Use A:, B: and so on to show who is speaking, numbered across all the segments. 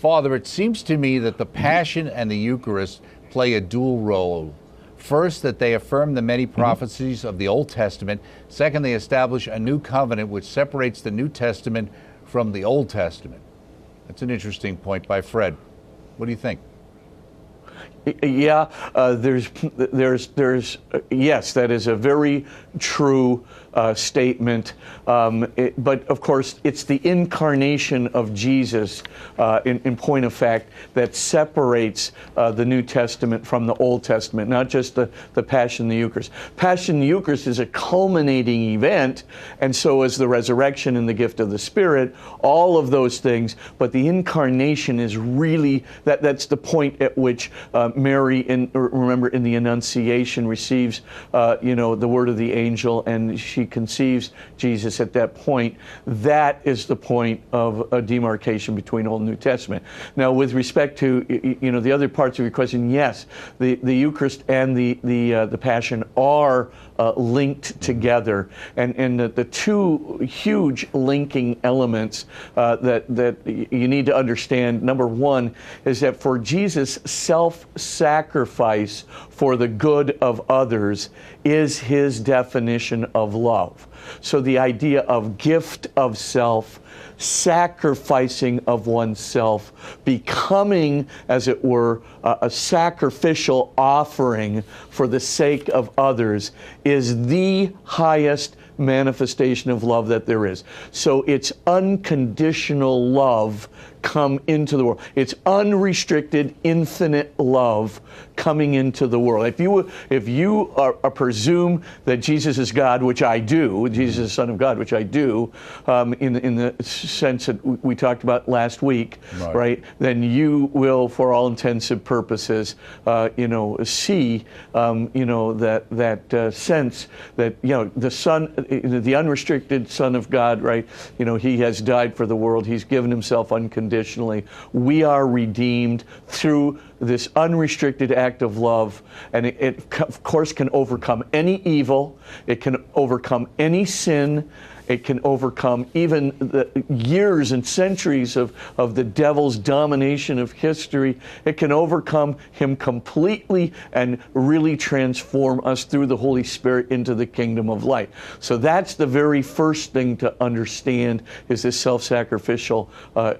A: Father, it seems to me that the Passion and the Eucharist play a dual role. First, that they affirm the many prophecies of the Old Testament. Second, they establish a new covenant which separates the New Testament from the Old Testament. That's an interesting point by Fred. What do you think?
B: Yeah, yes, that is a very true statement. But of course, it's the incarnation of Jesus, in point of fact, that separates the New Testament from the Old Testament, not just the Passion and the Eucharist. Passion and the Eucharist is a culminating event, and so is the resurrection and the gift of the Spirit, all of those things. But the incarnation is really, that's the point at which Mary, remember, in the Annunciation, receives, the word of the angel, and she conceives Jesus at that point. That is the point of a demarcation between Old and New Testament. Now, with respect to the other parts of your question, yes, the Eucharist and the Passion are linked together, and the two huge linking elements that you need to understand. Number one is that for Jesus, self-sacrifice for the good of others is his definition of love. So the idea of gift of self, sacrificing of oneself, becoming, as it were, a sacrificial offering for the sake of others is the highest manifestation of love that there is. So it's unconditional love come into the world. It's unrestricted, infinite love coming into the world. If you presume that Jesus is God, which I do, Jesus is the Son of God, which I do, in the sense that we talked about last week, right? Then you will, for all intents and purposes, see, that sense that the Son, the unrestricted Son of God, right? He has died for the world. He's given himself unconditionally. We are redeemed through this unrestricted act of love, and it of course can overcome any evil. It can overcome any sin. It can overcome even the years and centuries of the devil's domination of history. It can overcome him completely and really transform us through the Holy Spirit into the kingdom of light. So that's the very first thing to understand, is this self-sacrificial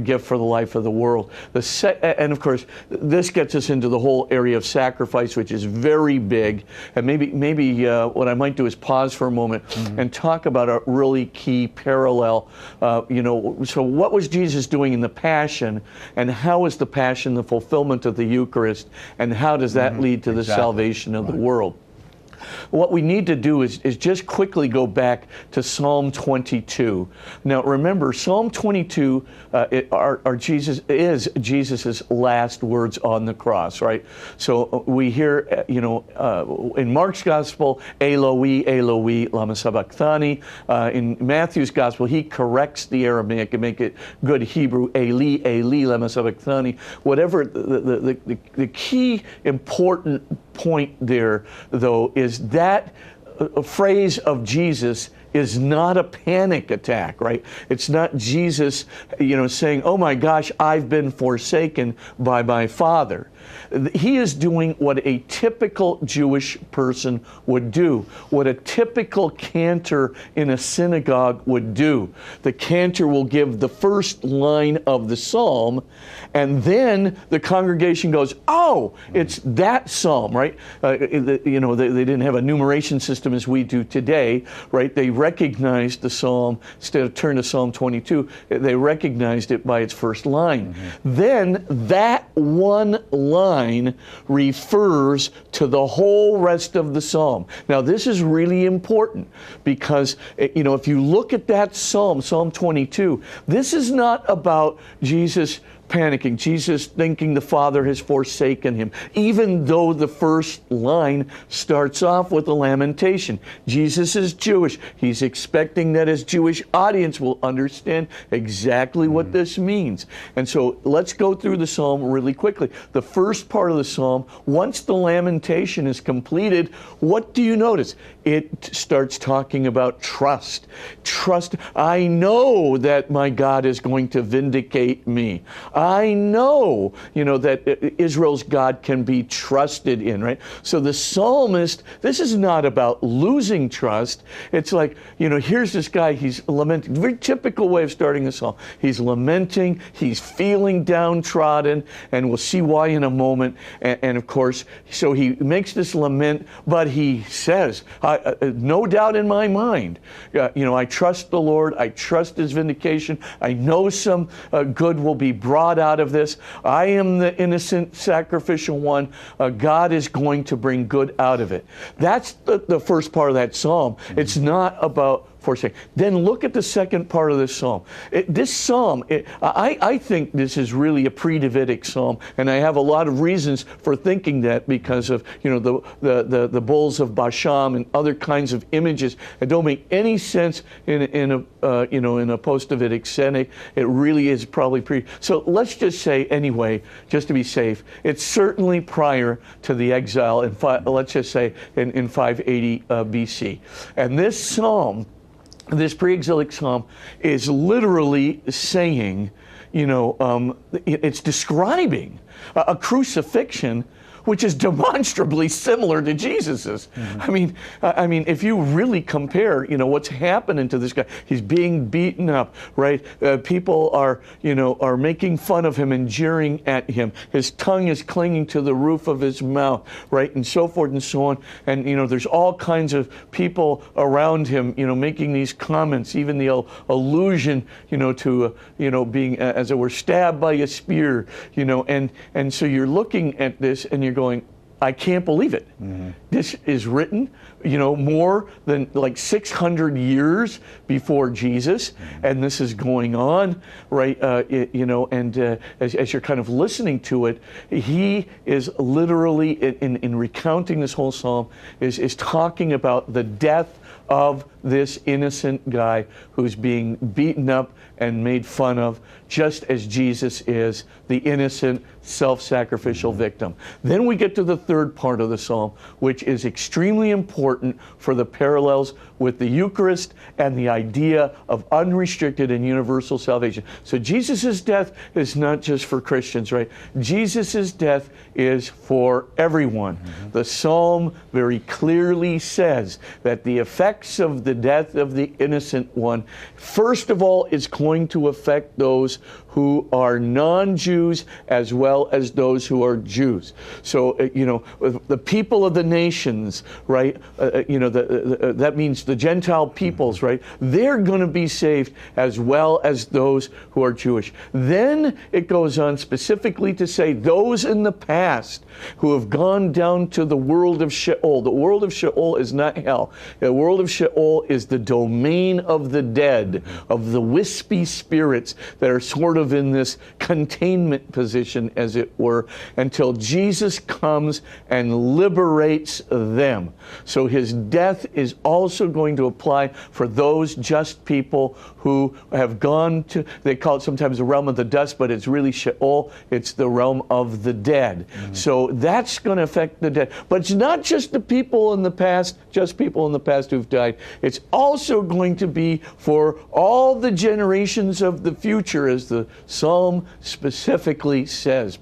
B: gift for the life of the world. And of course, this gets us into the whole area of sacrifice, which is very big. And maybe what I might do is pause for a moment and talk about a really key parallel. So what was Jesus doing in the Passion, and how is the Passion the fulfillment of the Eucharist, and how does that lead to the salvation of the world? What we need to do is just quickly go back to Psalm 22. Now remember, Psalm 22 is Jesus's last words on the cross, right? So we hear, in Mark's Gospel, Eloi, Eloi, lama sabachthani. In Matthew's Gospel, he corrects the Aramaic and make it good Hebrew, Eli, Eli, lama sabachthani. Whatever, the key important point there, though, is that a phrase of Jesus is not a panic attack, right? It's not Jesus, saying, oh my gosh, I've been forsaken by my Father. He is doing what a typical Jewish person would do, what a typical cantor in a synagogue would do. The cantor will give the first line of the psalm, and then the congregation goes, oh, it's that psalm, right? They didn't have a numeration system as we do today, right? They recognized the psalm, instead of turn to Psalm 22, they recognized it by its first line. Then that one line refers to the whole rest of the psalm. Now, this is really important because, if you look at that psalm, Psalm 22, this is not about Jesus panicking, Jesus thinking the Father has forsaken him, even though the first line starts off with a lamentation. Jesus is Jewish. He's expecting that his Jewish audience will understand exactly what this means. And so let's go through the psalm really quickly. The first part of the psalm, once the lamentation is completed, what do you notice? It starts talking about trust. Trust. I know that my God is going to vindicate me. I know, that Israel's God can be trusted in, right? So the psalmist, this is not about losing trust. It's like, here's this guy, he's lamenting. Very typical way of starting a psalm. He's lamenting, he's feeling downtrodden, and we'll see why in a moment. And of course, so he makes this lament, but he says, no doubt in my mind, I trust the Lord, I trust his vindication, I know some good will be brought out of this. I am the innocent sacrificial one. God is going to bring good out of it. That's the first part of that psalm. Mm-hmm. It's not about forsaking. Then look at the second part of this psalm. This psalm, I think this is really a pre-Davidic psalm, and I have a lot of reasons for thinking that because of the bulls of Bashan and other kinds of images that don't make any sense in a post-Davidic setting. It really is probably pre. So let's just say anyway, just to be safe, it's certainly prior to the exile. Let's just say in 580 BC, and this psalm. This pre-exilic psalm is literally saying, it's describing a crucifixion which is demonstrably similar to Jesus's. Mm-hmm. I mean, if you really compare, what's happening to this guy, he's being beaten up, right? People are making fun of him and jeering at him. His tongue is clinging to the roof of his mouth, right? And so forth and so on. And, there's all kinds of people around him, making these comments, even the allusion, to, being, as it were, stabbed by a spear, and so you're looking at this and you're going, I can't believe it. Mm-hmm. This is written, more than like 600 years before Jesus, mm-hmm. and this is going on, right? And as you're kind of listening to it, he is literally, in recounting this whole psalm, is talking about the death of this innocent guy who's being beaten up and made fun of, just as Jesus is the innocent, self-sacrificial victim. Then we get to the third part of the psalm, which is extremely important for the parallels with the Eucharist and the idea of unrestricted and universal salvation. So Jesus' death is not just for Christians, right? Jesus' death is for everyone. Mm-hmm. The psalm very clearly says that the effects of the death of the innocent one, first of all, is going to affect those who are non-Jews as well as those who are Jews. So, the people of the nations, right? That means the Gentile peoples, right? They're going to be saved as well as those who are Jewish. Then it goes on specifically to say those in the past who have gone down to the world of Sheol. The world of Sheol is not hell. The world of Sheol is the domain of the dead, of the wispy spirits that are sort of in this containment position, as it were, until Jesus comes and liberates them. So his death is also going to apply for those just people who have gone to, they call it sometimes the realm of the dust, but it's really Sheol, it's the realm of the dead. Mm-hmm. So that's going to affect the dead. But it's not just the people in the past, just people in the past who've died. It's also going to be for all the generations of the future, as the Psalm specifically says.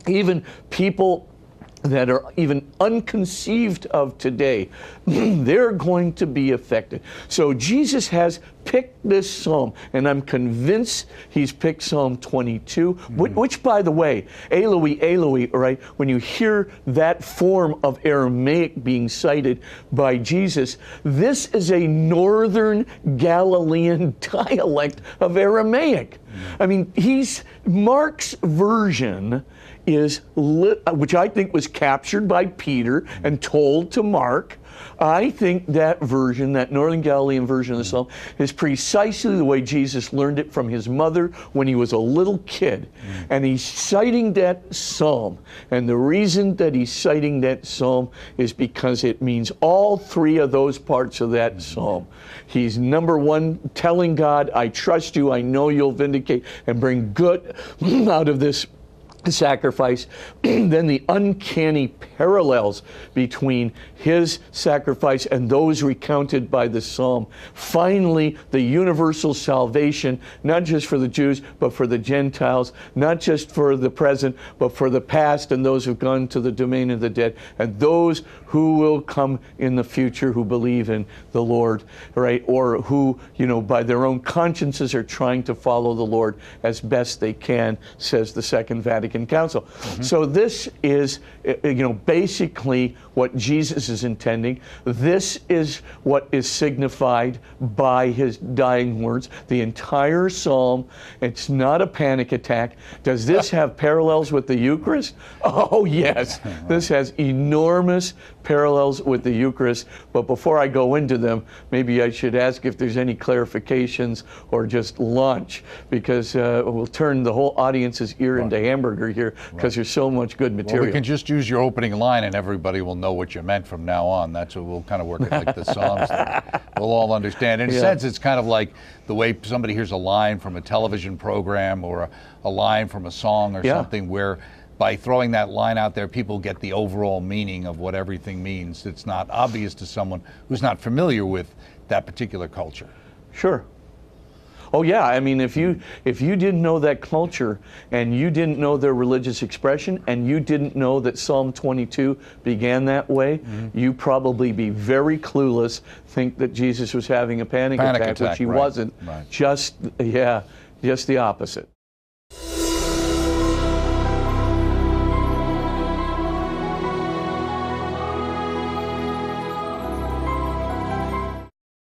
B: Even people that are even unconceived of today, they're going to be affected. So Jesus has picked this psalm, and I'm convinced he's picked Psalm 22, which, by the way, Eloi, Eloi, right, when you hear that form of Aramaic being cited by Jesus, this is a northern Galilean dialect of Aramaic. I mean, Mark's version is, which I think was captured by Peter and told to Mark. I think that version, that Northern Galilean version of the psalm, is precisely the way Jesus learned it from his mother when he was a little kid. And he's citing that psalm. And the reason that he's citing that psalm is because it means all three of those parts of that psalm. He's, number one, telling God, I trust you, I know you'll vindicate and bring good out of this sacrifice, then the uncanny parallels between his sacrifice and those recounted by the psalm. Finally, the universal salvation, not just for the Jews, but for the Gentiles, not just for the present, but for the past and those who've gone to the domain of the dead, and those who will come in the future who believe in the Lord, right? Or who, by their own consciences are trying to follow the Lord as best they can, says the Second Vatican Council. Mm-hmm. So this is, basically what Jesus is intending. This is what is signified by his dying words. The entire psalm, it's not a panic attack. Does this have parallels with the Eucharist? Oh, yes. This has enormous parallels with the Eucharist. But before I go into them, maybe I should ask if there's any clarifications or just launch, because we'll turn the whole audience's ear into hamburger here, because there's so much good material.
A: Well, we can just use your opening line and everybody will know what you meant from now on. That's what we'll kind of work it like the Psalms thing. We'll all understand. In a sense, it's kind of like the way somebody hears a line from a television program or a line from a song or something, where by throwing that line out there, people get the overall meaning of what everything means. It's not obvious to someone who's not familiar with that particular culture.
B: Sure. Oh yeah, I mean, if you didn't know that culture, and you didn't know their religious expression, and you didn't know that Psalm 22 began that way, you'd probably be very clueless, think that Jesus was having a panic attack, which he wasn't. Right. Just the opposite.